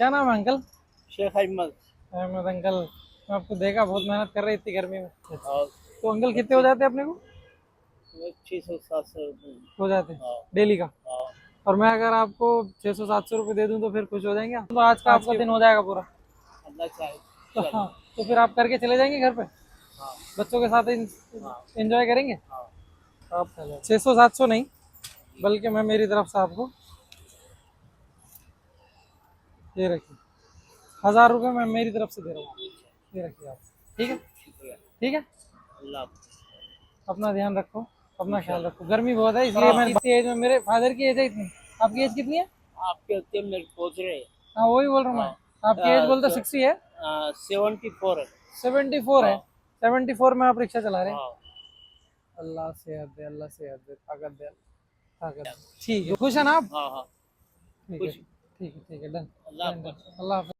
क्या नाम है अंकल? शेख अहमद। अहमद अंकल, मैं आपको देखा बहुत मेहनत कर रहे इतनी गर्मी में। और तो अंकल कितने हो जाते हैं अपने को? 600-700 रुपये। हो जाते हैं हाँ डेली का। हाँ और मैं अगर आपको 600-700 रुपये दे दूं तो फिर खुश हो जाएंगे आप? तो आज का आज आपका के दिन हो जाएगा पूरा। अल्लाह चाहे। तो चलो। हाँ, तो फिर आप करके चले जाएंगे घर पे, हाँ बच्चों के साथ हाँ एंजॉय करेंगे हाँ आप? 600-700 नहीं, बल्कि मैं मेरी तरफ से आपको ये रखिए, 1000 रुपये मैं मेरी तरफ से दे रहा हूँ। ये रखिए आप, ठीक है? शुक्रिया। ठीक है, अल्लाह अपना ध्यान रखो, अपना ख्याल इंशाल्लाह। रखो। गर्मी बहुत है इसलिए मैं इतनी एज में, मेरे फादर की एज है इतनी। आपकी एज कितनी है? आपके उत्ते मेरे पहुँच रहे हैं। हाँ वही बोल रहा हूँ हाँ मैं, आपकी एज बोलते 60 है। 74 है। 74 है। हाँ 74 में आप रिक्शा चला रहे हैं? हाँ अल्लाह सेहत दे, अल्लाह सेहत दे, ताकत दे, ताकत दे। ठीक है, खुश है ना आप? हाँ हाँ ठीक है, खुश। ठीक है, ठीक है, डन। अल्लाह हाफ़िज़। अल्लाह हाफ़िज़।